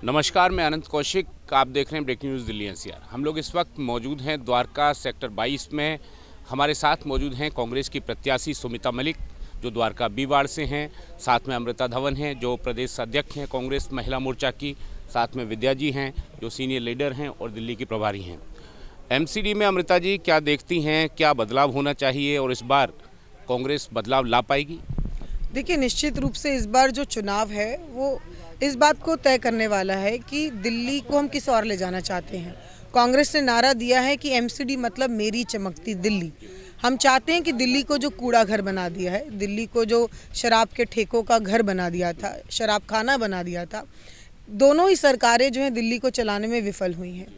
नमस्कार, मैं अनंत कौशिक। आप देख रहे हैं ब्रेकिंग न्यूज़ दिल्ली एनसीआर। हम लोग इस वक्त मौजूद हैं द्वारका सेक्टर 22 में। हमारे साथ मौजूद हैं कांग्रेस की प्रत्याशी सुमिता मलिक, जो द्वारका बी वार्ड से हैं। साथ में अमृता धवन हैं, जो प्रदेश अध्यक्ष हैं कांग्रेस महिला मोर्चा की। साथ में विद्या जी हैं, जो सीनियर लीडर हैं और दिल्ली की प्रभारी हैं। एमसीडी में अमृता जी क्या देखती हैं, क्या बदलाव होना चाहिए और इस बार कांग्रेस बदलाव ला पाएगी? देखिए, निश्चित रूप से इस बार जो चुनाव है वो इस बात को तय करने वाला है कि दिल्ली को हम किस ओर ले जाना चाहते हैं। कांग्रेस ने नारा दिया है कि एमसीडी मतलब मेरी चमकती दिल्ली। हम चाहते हैं कि दिल्ली को जो कूड़ा घर बना दिया है, दिल्ली को जो शराब के ठेकों का घर बना दिया था, शराब खाना बना दिया था, दोनों ही सरकारें जो हैं दिल्ली को चलाने में विफल हुई हैं।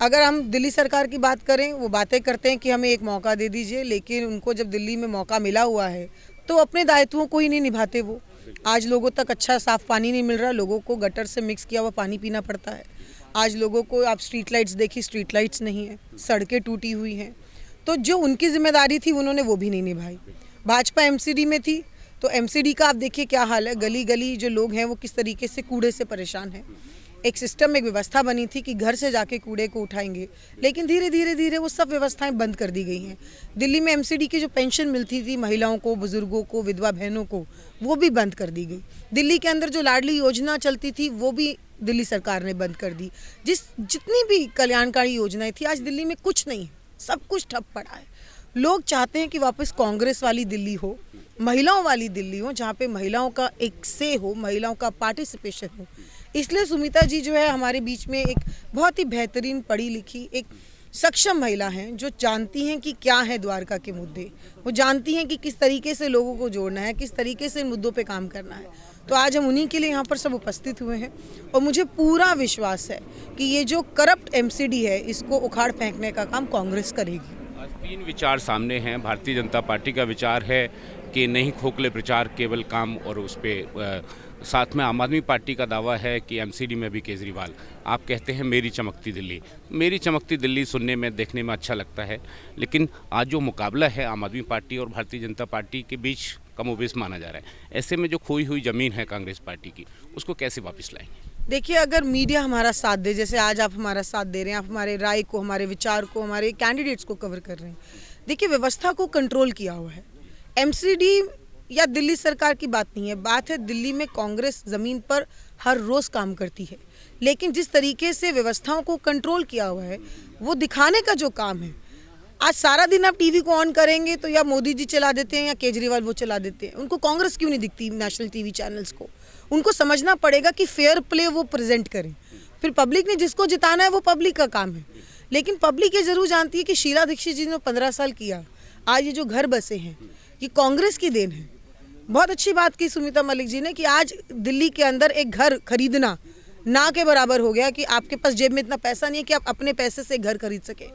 अगर हम दिल्ली सरकार की बात करें, वो बातें करते हैं कि हमें एक मौका दे दीजिए, लेकिन उनको जब दिल्ली में मौका मिला हुआ है तो अपने दायित्वों को ही नहीं निभाते। वो आज लोगों तक अच्छा साफ पानी नहीं मिल रहा, लोगों को गटर से मिक्स किया हुआ पानी पीना पड़ता है। आज लोगों को आप स्ट्रीट लाइट्स देखिए, स्ट्रीट लाइट्स नहीं है, सड़कें टूटी हुई हैं। तो जो उनकी जिम्मेदारी थी उन्होंने वो भी नहीं निभाई। भाजपा एमसीडी में थी तो एमसीडी का आप देखिए क्या हाल है। गली गली जो लोग हैं वो किस तरीके से कूड़े से परेशान हैं। एक सिस्टम, एक व्यवस्था बनी थी कि घर से जाके कूड़े को उठाएंगे, लेकिन धीरे धीरे वो सब व्यवस्थाएं बंद कर दी गई हैं। दिल्ली में एमसीडी की जो पेंशन मिलती थी महिलाओं को, बुजुर्गों को, विधवा बहनों को, वो भी बंद कर दी गई। दिल्ली के अंदर जो लाडली योजना चलती थी वो भी दिल्ली सरकार ने बंद कर दी। जितनी भी कल्याणकारी योजनाएं थी, आज दिल्ली में कुछ नहीं है, सब कुछ ठप पड़ा है। लोग चाहते हैं कि वापस कांग्रेस वाली दिल्ली हो, महिलाओं वाली दिल्ली हो, जहाँ पे महिलाओं का एक से हो, महिलाओं का पार्टिसिपेशन हो। इसलिए सुमिता जी जो है हमारे बीच में एक बहुत ही बेहतरीन पढ़ी लिखी एक सक्षम महिला हैं, जो जानती हैं कि क्या है द्वारका के मुद्दे। वो जानती हैं कि किस तरीके से लोगों को जोड़ना है, किस तरीके से इन मुद्दों पे काम करना है। तो आज हम उन्हीं के लिए यहाँ पर सब उपस्थित हुए हैं और मुझे पूरा विश्वास है कि ये जो करप्ट एमसीडी है इसको उखाड़ फेंकने का काम कांग्रेस करेगी। आज तीन विचार सामने हैं। भारतीय जनता पार्टी का विचार है कि नहीं खोखले प्रचार, केवल काम, और उस पर साथ में आम आदमी पार्टी का दावा है कि एमसीडी में भी केजरीवाल। आप कहते हैं मेरी चमकती दिल्ली। मेरी चमकती दिल्ली सुनने में, देखने में अच्छा लगता है, लेकिन आज जो मुकाबला है आम आदमी पार्टी और भारतीय जनता पार्टी के बीच कमोबेश माना जा रहा है। ऐसे में जो खोई हुई ज़मीन है कांग्रेस पार्टी की, उसको कैसे वापस लाएंगे? देखिए, अगर मीडिया हमारा साथ दे, जैसे आज आप हमारा साथ दे रहे हैं, आप हमारे राय को, हमारे विचार को, हमारे कैंडिडेट्स को कवर कर रहे हैं। देखिए, व्यवस्था को कंट्रोल किया हुआ है। एमसीडी या दिल्ली सरकार की बात नहीं है, बात है दिल्ली में कांग्रेस ज़मीन पर हर रोज़ काम करती है, लेकिन जिस तरीके से व्यवस्थाओं को कंट्रोल किया हुआ है वो दिखाने का जो काम है। आज सारा दिन आप टीवी को ऑन करेंगे तो या मोदी जी चला देते हैं या केजरीवाल वो चला देते हैं। उनको कांग्रेस क्यों नहीं दिखती नेशनल टीवी चैनल्स को? उनको समझना पड़ेगा कि फेयर प्ले वो प्रेजेंट करें। फिर पब्लिक ने जिसको जिताना है वो पब्लिक का काम है, लेकिन पब्लिक ये जरूर जानती है कि शीला दीक्षित जी ने 15 साल किया, आज ये जो घर बसे हैं ये कांग्रेस की देन है। बहुत अच्छी बात की सुमिता मलिक जी ने कि आज दिल्ली के अंदर एक घर खरीदना ना के बराबर हो गया, कि आपके पास जेब में इतना पैसा नहीं है कि आप अपने पैसे से घर खरीद सके।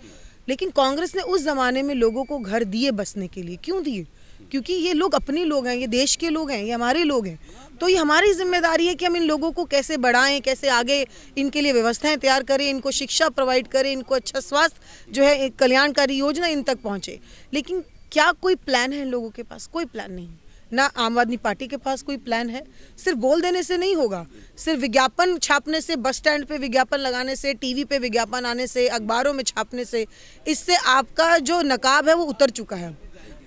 लेकिन कांग्रेस ने उस जमाने में लोगों को घर दिए बसने के लिए। क्यों दिए? क्योंकि ये लोग अपने लोग हैं, ये देश के लोग हैं, ये हमारे लोग हैं। तो ये हमारी जिम्मेदारी है कि हम इन लोगों को कैसे बढ़ाएं, कैसे आगे इनके लिए व्यवस्थाएं तैयार करें, इनको शिक्षा प्रोवाइड करें, इनको अच्छा स्वास्थ्य जो है कल्याणकारी योजना इन तक पहुंचे। लेकिन क्या कोई प्लान है इन लोगों के पास? कोई प्लान नहीं। ना आम आदमी पार्टी के पास कोई प्लान है। सिर्फ बोल देने से नहीं होगा, सिर्फ विज्ञापन छापने से, बस स्टैंड पे विज्ञापन लगाने से, टीवी पे विज्ञापन आने से, अखबारों में छापने से, इससे आपका जो नकाब है वो उतर चुका है।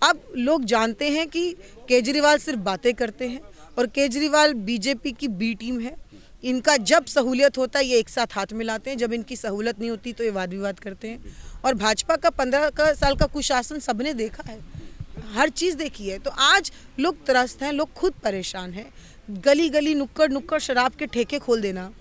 अब लोग जानते हैं कि केजरीवाल सिर्फ बातें करते हैं और केजरीवाल बीजेपी की बी टीम है। इनका जब सहूलियत होता है ये एक साथ हाथ मिलाते हैं, जब इनकी सहूलत नहीं होती तो ये वाद विवाद करते हैं। और भाजपा का 15 साल का कुशासन सबने देखा है, हर चीज़ देखी है। तो आज लोग त्रस्त हैं, लोग खुद परेशान हैं। गली गली, नुक्कड़ नुक्कड़ शराब के ठेके खोल देना,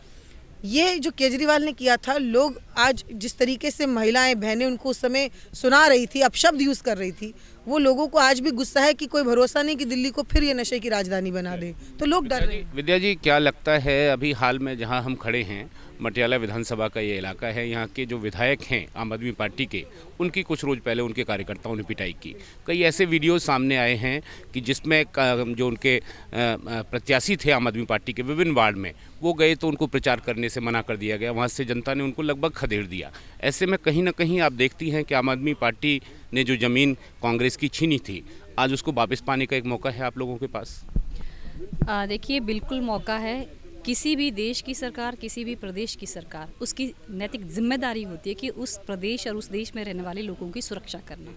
ये जो केजरीवाल ने किया था, लोग आज जिस तरीके से महिलाएं, बहनें उनको उस समय सुना रही थी, अपशब्द यूज़ कर रही थी, वो लोगों को आज भी गुस्सा है कि कोई भरोसा नहीं कि दिल्ली को फिर ये नशे की राजधानी बना दे। तो लोग डर रहे हैं। विद्या जी, क्या लगता है अभी हाल में जहां हम खड़े हैं, मटियाला विधानसभा का ये इलाका है, यहाँ के जो विधायक हैं आम आदमी पार्टी के, उनकी कुछ रोज़ पहले उनके कार्यकर्ताओं ने पिटाई की। कई ऐसे वीडियो सामने आए हैं कि जिसमें जो उनके प्रत्याशी थे आम आदमी पार्टी के विभिन्न वार्ड में, वो गए तो उनको प्रचार करने से मना कर दिया गया, वहाँ से जनता ने उनको लगभग खदेड़ दिया। ऐसे में कहीं ना कहीं आप देखती हैं कि आम आदमी पार्टी ने जो ज़मीन कांग्रेस की छीनी थी, आज उसको वापस पाने का एक मौका है आप लोगों के पास। देखिए, बिल्कुल मौका है किसी भी देश की सरकार, किसी भी प्रदेश की सरकार, उसकी नैतिक जिम्मेदारी होती है कि उस प्रदेश और उस देश में रहने वाले लोगों की सुरक्षा करना।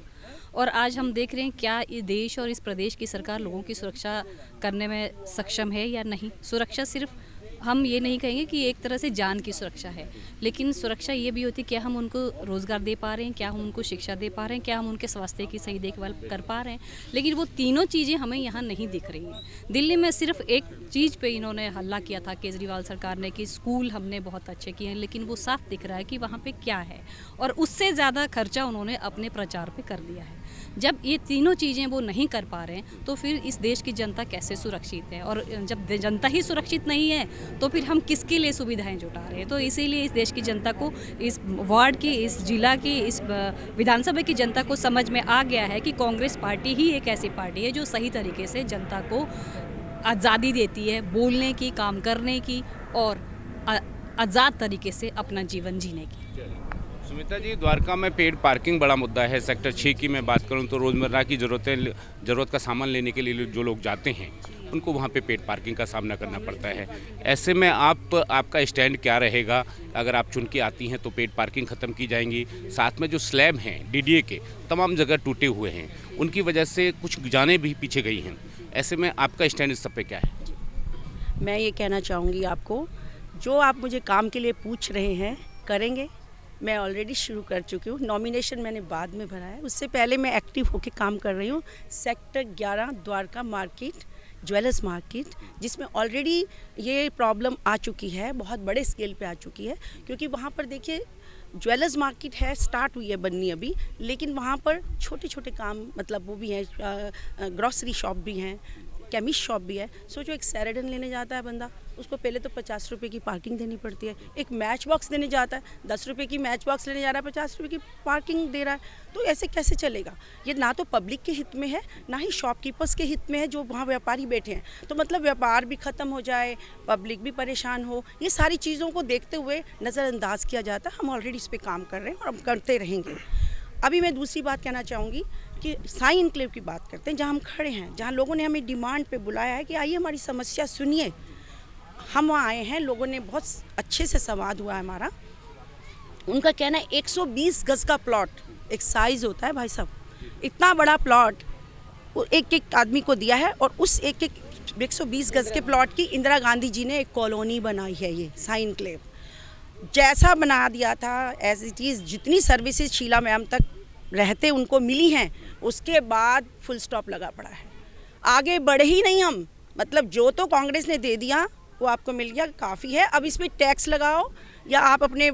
और आज हम देख रहे हैं क्या ये देश और इस प्रदेश की सरकार लोगों की सुरक्षा करने में सक्षम है या नहीं। सुरक्षा सिर्फ हम ये नहीं कहेंगे कि एक तरह से जान की सुरक्षा है, लेकिन सुरक्षा ये भी होती है क्या हम उनको रोज़गार दे पा रहे हैं, क्या हम उनको शिक्षा दे पा रहे हैं, क्या हम उनके स्वास्थ्य की सही देखभाल कर पा रहे हैं। लेकिन वो तीनों चीज़ें हमें यहाँ नहीं दिख रही हैं। दिल्ली में सिर्फ एक चीज़ पे इन्होंने हल्ला किया था केजरीवाल सरकार ने कि स्कूल हमने बहुत अच्छे किए हैं, लेकिन वो साफ दिख रहा है कि वहाँ पे क्या है, और उससे ज़्यादा खर्चा उन्होंने अपने प्रचार पे कर दिया है। जब ये तीनों चीज़ें वो नहीं कर पा रहे हैं तो फिर इस देश की जनता कैसे सुरक्षित है, और जब जनता ही सुरक्षित नहीं है तो फिर हम किसके लिए सुविधाएं जुटा रहे हैं। तो इसीलिए इस देश की जनता को, इस वार्ड की, इस जिला की, इस विधानसभा की जनता को समझ में आ गया है कि कांग्रेस पार्टी ही एक ऐसी पार्टी है जो सही तरीके से जनता को आज़ादी देती है बोलने की, काम करने की और आज़ाद तरीके से अपना जीवन जीने की। सुमित्रा जी, द्वारका में पेड पार्किंग बड़ा मुद्दा है। सेक्टर 6 की मैं बात करूं तो रोज़मर्रा की ज़रूरत का सामान लेने के लिए जो लोग जाते हैं उनको वहां पे पेड पार्किंग का सामना करना पड़ता है। ऐसे में आपका स्टैंड क्या रहेगा? अगर आप चुन के आती हैं तो पेड पार्किंग ख़त्म की जाएंगी, साथ में जो स्लैब हैं डीडीए के तमाम जगह टूटे हुए हैं, उनकी वजह से कुछ जानें भी पीछे गई हैं। ऐसे में आपका स्टैंड इस सब पे क्या है? मैं ये कहना चाहूँगी आपको, जो आप मुझे काम के लिए पूछ रहे हैं करेंगे। मैं ऑलरेडी शुरू कर चुकी हूँ। नॉमिनेशन मैंने बाद में भरा है, उससे पहले मैं एक्टिव होकर काम कर रही हूँ। Sector 11 Dwarka market, jewellers market, जिसमें ऑलरेडी ये प्रॉब्लम आ चुकी है, बहुत बड़े स्केल पे आ चुकी है। क्योंकि वहाँ पर देखिए ज्वेलर्स मार्केट है, स्टार्ट हुई है बननी अभी, लेकिन वहाँ पर छोटे छोटे काम, मतलब वो भी हैं, ग्रॉसरी शॉप भी हैं, केमिस्ट शॉप भी है। सोचो एक सैरेडन लेने जाता है बंदा, उसको पहले तो 50 रुपये की पार्किंग देनी पड़ती है। एक मैच बॉक्स देने जाता है, 10 रुपये की मैच बॉक्स लेने जा रहा है, 50 रुपये की पार्किंग दे रहा है। तो ऐसे कैसे चलेगा? ये ना तो पब्लिक के हित में है, ना ही शॉपकीपर्स के हित में है जो वहाँ व्यापारी बैठे हैं। तो मतलब व्यापार भी ख़त्म हो जाए, पब्लिक भी परेशान हो, ये सारी चीज़ों को देखते हुए नज़रअंदाज किया जाता है। हम ऑलरेडी इस पर काम कर रहे हैं और हम करते रहेंगे। अभी मैं दूसरी बात कहना चाहूँगी कि साई इनक्लेव की बात करते हैं, जहाँ हम खड़े हैं, जहाँ लोगों ने हमें डिमांड पे बुलाया है कि आइए हमारी समस्या सुनिए। हम वहाँ आए हैं, लोगों ने बहुत अच्छे से संवाद हुआ है हमारा। उनका कहना है 120 गज का प्लॉट एक साइज़ होता है भाई साहब, इतना बड़ा प्लॉट वो एक एक आदमी को दिया है, और उस एक 120 गज के प्लॉट की इंदिरा गांधी जी ने एक कॉलोनी बनाई है। ये साई इनक्लेव जैसा बना दिया था एज इट इज़। जितनी सर्विसेज शीला मैम तक रहते उनको मिली हैं, उसके बाद फुल स्टॉप लगा पड़ा है, आगे बढ़े ही नहीं हम। मतलब जो तो कांग्रेस ने दे दिया वो आपको मिल गया, काफ़ी है। अब इस पर टैक्स लगाओ या आप अपने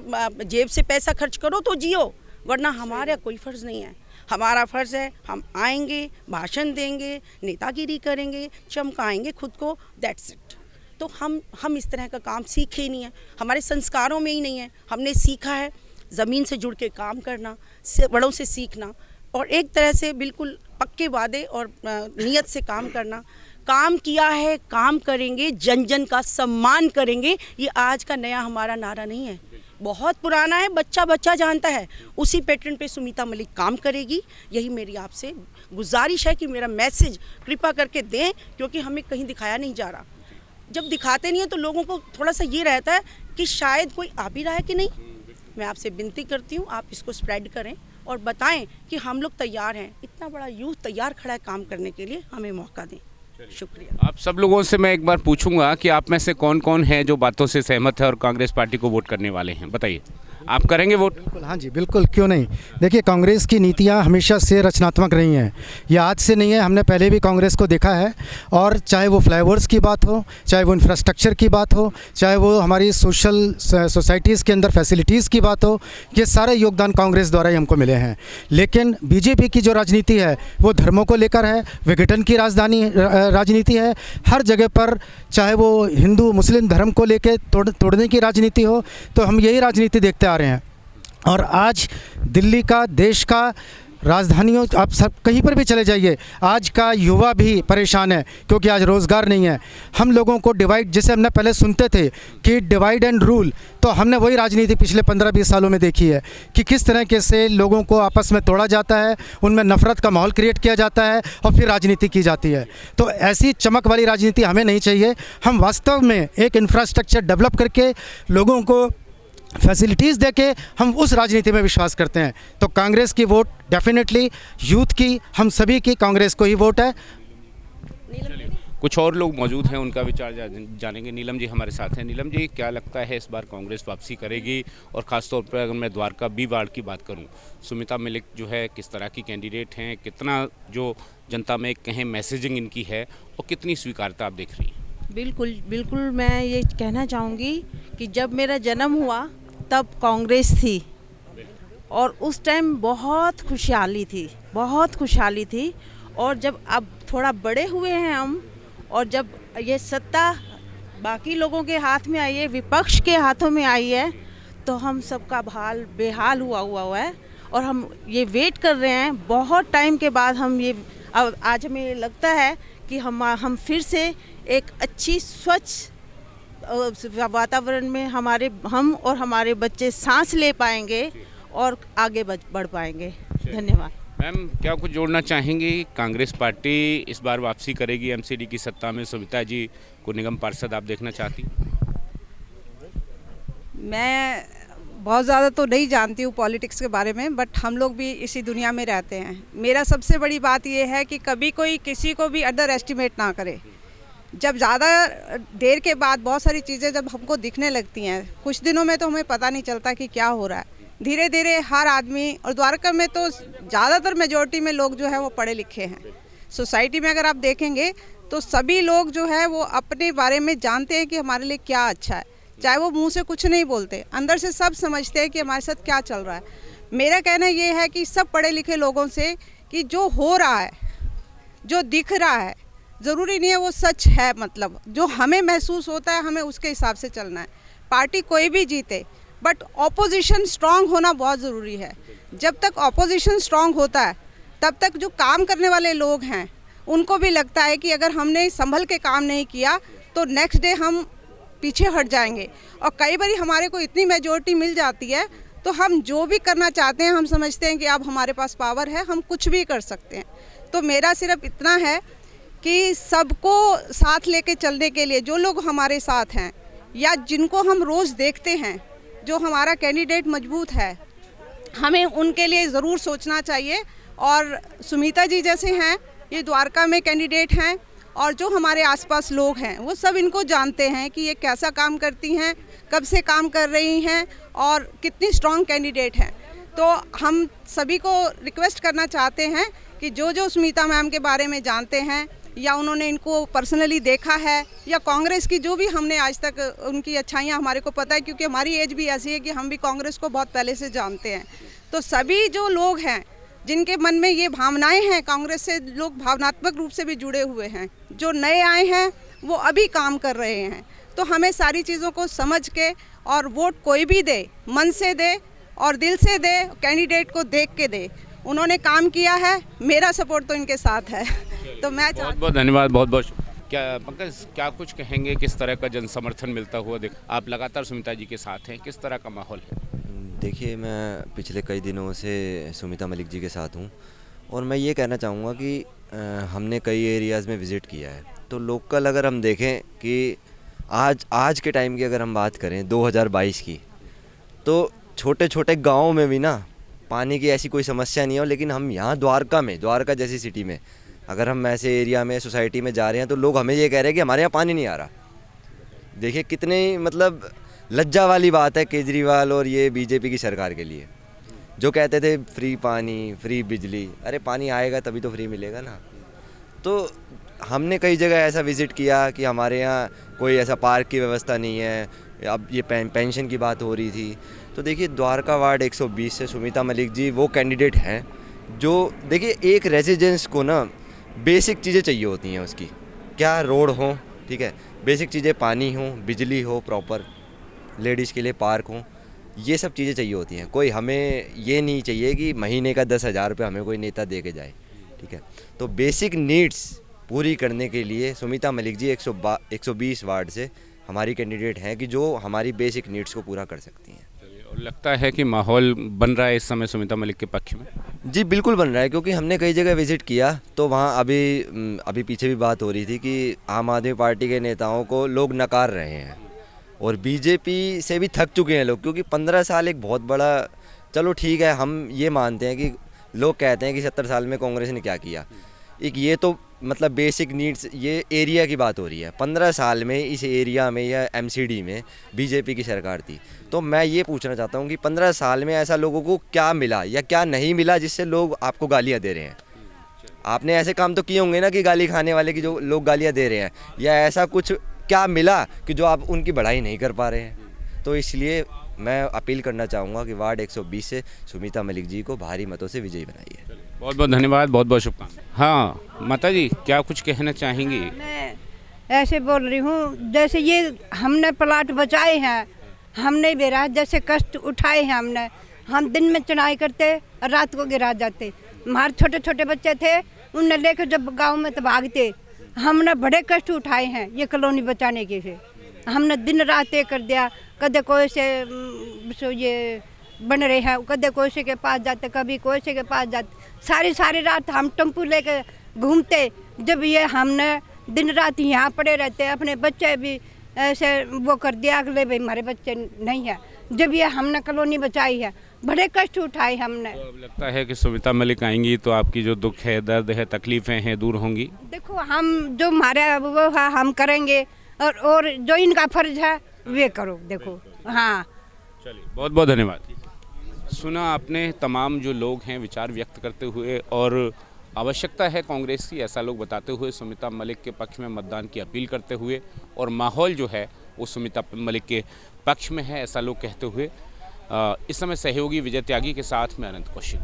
जेब से पैसा खर्च करो तो जियो, वरना हमारा कोई फ़र्ज़ नहीं है। हमारा फ़र्ज़ है, हम आएंगे, भाषण देंगे, नेतागिरी करेंगे, चमकाएंगे खुद को, दैट्स इट। तो हम इस तरह का काम सीखे ही नहीं है, हमारे संस्कारों में ही नहीं है। हमने सीखा है ज़मीन से जुड़ के काम करना, बड़ों से सीखना, और एक तरह से बिल्कुल पक्के वादे और नियत से काम करना। काम किया है, काम करेंगे, जन जन का सम्मान करेंगे। ये आज का नया हमारा नारा नहीं है, बहुत पुराना है, बच्चा बच्चा जानता है। उसी पैटर्न पे सुमिता मलिक काम करेगी। यही मेरी आपसे गुजारिश है कि मेरा मैसेज कृपा करके दें, क्योंकि हमें कहीं दिखाया नहीं जा रहा। जब दिखाते नहीं है तो लोगों को थोड़ा सा ये रहता है कि शायद कोई आ भी रहा है कि नहीं। मैं आपसे विनती करती हूँ, आप इसको स्प्रेड करें और बताएं कि हम लोग तैयार हैं। इतना बड़ा यूथ तैयार खड़ा है काम करने के लिए, हमें मौका दें। शुक्रिया। आप सब लोगों से मैं एक बार पूछूंगा कि आप में से कौन कौन है जो बातों से सहमत है और कांग्रेस पार्टी को वोट करने वाले हैं? बताइए, आप करेंगे वोट? बिल्कुल, हाँ जी, बिल्कुल, क्यों नहीं। देखिए, कांग्रेस की नीतियाँ हमेशा से रचनात्मक रही हैं, ये आज से नहीं है। हमने पहले भी कांग्रेस को देखा है, और चाहे वो फ्लाईओवर्स की बात हो, चाहे वो इंफ्रास्ट्रक्चर की बात हो, चाहे वो हमारी सोसाइटीज़ के अंदर फैसिलिटीज़ की बात हो, ये सारे योगदान कांग्रेस द्वारा ही हमको मिले हैं। लेकिन बीजेपी की जो राजनीति है वो धर्मों को लेकर है, विघटन की राजनीति है। हर जगह पर चाहे वो हिंदू मुस्लिम धर्म को लेकर तोड़ने की राजनीति हो, तो हम यही राजनीति देखते आ रहे हैं। और आज दिल्ली का, देश का राजधानियों आप सब कहीं पर भी चले जाइए, आज का युवा भी परेशान है क्योंकि आज रोज़गार नहीं है। हम लोगों को डिवाइड, जैसे हमने पहले सुनते थे कि डिवाइड एंड रूल, तो हमने वही राजनीति पिछले 15-20 सालों में देखी है कि किस तरीके से लोगों को आपस में तोड़ा जाता है, उनमें नफ़रत का माहौल क्रिएट किया जाता है और फिर राजनीति की जाती है। तो ऐसी चमक वाली राजनीति हमें नहीं चाहिए। हम वास्तव में एक इंफ्रास्ट्रक्चर डेवलप करके लोगों को फैसिलिटीज़ देके हम उस राजनीति में विश्वास करते हैं। तो कांग्रेस की वोट डेफिनेटली यूथ की, हम सभी की कांग्रेस को ही वोट है। कुछ और लोग मौजूद हैं, उनका विचार जानेंगे। नीलम जी हमारे साथ हैं। नीलम जी, क्या लगता है इस बार कांग्रेस वापसी करेगी? और ख़ासतौर पर अगर मैं द्वारका बी वार्ड की बात करूं, सुमिता मलिक जो है किस तरह की कैंडिडेट हैं, कितना जो जनता में कहें मैसेजिंग इनकी है और कितनी स्वीकारता आप देख रही हैं? बिल्कुल बिल्कुल, मैं ये कहना चाहूँगी कि जब मेरा जन्म हुआ तब कांग्रेस थी और उस टाइम बहुत खुशहाली थी, बहुत खुशहाली थी। और जब अब थोड़ा बड़े हुए हैं हम, और जब ये सत्ता बाकी लोगों के हाथ में आई है, विपक्ष के हाथों में आई है, तो हम सबका हाल बेहाल हुआ है। और हम ये वेट कर रहे हैं बहुत टाइम के बाद, हम ये आज हमें लगता है कि हम फिर से एक अच्छी स्वच्छ वातावरण में हम और हमारे बच्चे सांस ले पाएंगे और आगे बढ़ पाएंगे। धन्यवाद। मैम, क्या कुछ जोड़ना चाहेंगी? कांग्रेस पार्टी इस बार वापसी करेगी एमसीडी की सत्ता में, सुमिता जी को निगम पार्षद आप देखना चाहती? मैं बहुत ज़्यादा तो नहीं जानती हूँ पॉलिटिक्स के बारे में, बट हम लोग भी इसी दुनिया में रहते हैं। मेरा सबसे बड़ी बात यह है कि कभी कोई किसी को भी अंडर एस्टिमेट ना करे। जब ज़्यादा देर के बाद बहुत सारी चीज़ें जब हमको दिखने लगती हैं, कुछ दिनों में तो हमें पता नहीं चलता कि क्या हो रहा है। धीरे धीरे हर आदमी, और द्वारका में तो ज़्यादातर मेजॉरिटी में लोग जो है वो पढ़े लिखे हैं। सोसाइटी में अगर आप देखेंगे तो सभी लोग जो है वो अपने बारे में जानते हैं कि हमारे लिए क्या अच्छा है, चाहे वो मुंह से कुछ नहीं बोलते, अंदर से सब समझते हैं कि हमारे साथ क्या चल रहा है। मेरा कहना ये है कि सब पढ़े लिखे लोगों से कि जो हो रहा है, जो दिख रहा है, ज़रूरी नहीं है वो सच है। मतलब जो हमें महसूस होता है, हमें उसके हिसाब से चलना है। पार्टी कोई भी जीते, बट ऑपोजिशन स्ट्रांग होना बहुत ज़रूरी है। जब तक ऑपोजिशन स्ट्रांग होता है, तब तक जो काम करने वाले लोग हैं उनको भी लगता है कि अगर हमने संभल के काम नहीं किया तो नेक्स्ट डे हम पीछे हट जाएंगे। और कई बार हमारे को इतनी मेजॉरिटी मिल जाती है तो हम जो भी करना चाहते हैं, हम समझते हैं कि अब हमारे पास पावर है, हम कुछ भी कर सकते हैं। तो मेरा सिर्फ इतना है कि सबको साथ लेके चलने के लिए, जो लोग हमारे साथ हैं या जिनको हम रोज़ देखते हैं, जो हमारा कैंडिडेट मजबूत है, हमें उनके लिए ज़रूर सोचना चाहिए। और सुमिता जी जैसे हैं, ये द्वारका में कैंडिडेट हैं, और जो हमारे आसपास लोग हैं वो सब इनको जानते हैं कि ये कैसा काम करती हैं, कब से काम कर रही हैं और कितनी स्ट्रॉन्ग कैंडिडेट हैं। तो हम सभी को रिक्वेस्ट करना चाहते हैं कि जो जो सुमिता मैम के बारे में जानते हैं या उन्होंने इनको पर्सनली देखा है, या कांग्रेस की जो भी हमने आज तक उनकी अच्छाइयाँ हमारे को पता है, क्योंकि हमारी एज भी ऐसी है कि हम भी कांग्रेस को बहुत पहले से जानते हैं। तो सभी जो लोग हैं जिनके मन में ये भावनाएं हैं, कांग्रेस से लोग भावनात्मक रूप से भी जुड़े हुए हैं, जो नए आए हैं वो अभी काम कर रहे हैं। तो हमें सारी चीज़ों को समझ के, और वोट कोई भी दे, मन से दे और दिल से दे, कैंडिडेट को देख के दे। उन्होंने काम किया है, मेरा सपोर्ट तो इनके साथ है। तो मैं बहुत बहुत धन्यवाद, बहुत बहुत। क्या पंकज, क्या कुछ कहेंगे, किस तरह का जन समर्थन मिलता हुआ देख, आप लगातार सुमिता जी के साथ हैं, किस तरह का माहौल है? देखिए, मैं पिछले कई दिनों से सुमिता मलिक जी के साथ हूँ, और मैं ये कहना चाहूँगा कि हमने कई एरियाज़ में विज़िट किया है। तो लोकल अगर हम देखें कि आज के टाइम की अगर हम बात करें 2022 की, तो छोटे छोटे गाँव में भी ना पानी की ऐसी कोई समस्या नहीं हो, लेकिन हम यहाँ द्वारका जैसी सिटी में अगर हम ऐसे एरिया में, सोसाइटी में जा रहे हैं, तो लोग हमें ये कह रहे हैं कि हमारे यहाँ पानी नहीं आ रहा। देखिए कितने मतलब लज्जा वाली बात है केजरीवाल और ये बीजेपी की सरकार के लिए, जो कहते थे फ्री पानी, फ्री बिजली। अरे पानी आएगा तभी तो फ्री मिलेगा ना। तो हमने कई जगह ऐसा विज़िट किया कि हमारे यहाँ कोई ऐसा पार्क की व्यवस्था नहीं है। अब ये पेंशन की बात हो रही थी, तो देखिए द्वारका वार्ड 120 से सुमिता मलिक जी वो कैंडिडेट हैं जो, देखिए एक रेजिडेंस को ना बेसिक चीज़ें चाहिए होती हैं उसकी, क्या रोड हो, ठीक है, बेसिक चीज़ें पानी हो, बिजली हो प्रॉपर, लेडीज़ के लिए पार्क हो, ये सब चीज़ें चाहिए होती हैं। कोई हमें ये नहीं चाहिए कि महीने का 10,000 रुपये हमें कोई नेता दे के जाए, ठीक है। तो बेसिक नीड्स पूरी करने के लिए सुमिता मलिक जी 120 वार्ड से हमारी कैंडिडेट हैं कि जो हमारी बेसिक नीड्स को पूरा कर सकती हैं। और लगता है कि माहौल बन रहा है इस समय सुमिता मलिक के पक्ष में? जी बिल्कुल बन रहा है, क्योंकि हमने कई जगह विज़िट किया तो वहाँ अभी पीछे भी बात हो रही थी कि आम आदमी पार्टी के नेताओं को लोग नकार रहे हैं और बीजेपी से भी थक चुके हैं लोग, क्योंकि 15 साल एक बहुत बड़ा, चलो ठीक है हम ये मानते हैं कि लोग कहते हैं कि 70 साल में कांग्रेस ने क्या किया, एक ये तो मतलब बेसिक नीड्स, ये एरिया की बात हो रही है। 15 साल में इस एरिया में या एमसीडी में बीजेपी की सरकार थी। तो मैं ये पूछना चाहता हूँ कि 15 साल में ऐसा लोगों को क्या मिला या क्या नहीं मिला जिससे लोग आपको गालियाँ दे रहे हैं? आपने ऐसे काम तो किए होंगे ना कि गाली खाने वाले की जो लोग गालियाँ दे रहे हैं, या ऐसा कुछ क्या मिला कि जो आप उनकी बढ़ाई नहीं कर पा रहे हैं? तो इसलिए मैं अपील करना चाहूँगा कि वार्ड 120 से सुमिता मलिक जी को भारी मतों से विजयी बनाइए। बहुत बहुत धन्यवाद, बहुत बहुत शुभकामनाएं। हाँ माता जी, क्या कुछ कहना चाहेंगी? मैं ऐसे बोल रही हूँ, जैसे ये हमने प्लाट बचाए हैं, हमने बेरा जैसे कष्ट उठाए हैं हमने, हम दिन में चुनाई करते और रात को गिरा जाते। हमारे छोटे छोटे बच्चे थे, उन्हें लेकर जब गांव में तो भागते। हमने बड़े कष्ट उठाए हैं ये कॉलोनी बचाने के से। हमने दिन रात ये कर दिया, कदे कोई से ये बन रहे हैं, कदे कोई से के पास जाते, कभी कोई से के पास जाते, सारी रात हम टेम्पू लेके घूमते। जब ये हमने दिन रात यहाँ पड़े रहते, अपने बच्चे भी ऐसे वो कर दिया, अगले भाई हमारे बच्चे नहीं है। जब ये हमने कॉलोनी बचाई है, बड़े कष्ट उठाए हमने। तो अब लगता है कि सुमिता मलिक आएंगी तो आपकी जो दुख है, दर्द है, तकलीफ़ें हैं, दूर होंगी? देखो हम जो हमारे वो है हम करेंगे, और जो इनका फर्ज है वे करो। देखो हाँ, चलिए बहुत बहुत धन्यवाद। सुना आपने तमाम जो लोग हैं विचार व्यक्त करते हुए, और आवश्यकता है कांग्रेस की, ऐसा लोग बताते हुए सुमिता मलिक के पक्ष में मतदान की अपील करते हुए, और माहौल जो है वो सुमिता मलिक के पक्ष में है, ऐसा लोग कहते हुए। इस समय सहयोगी विजय त्यागी के साथ मैं अनंत कौशिक।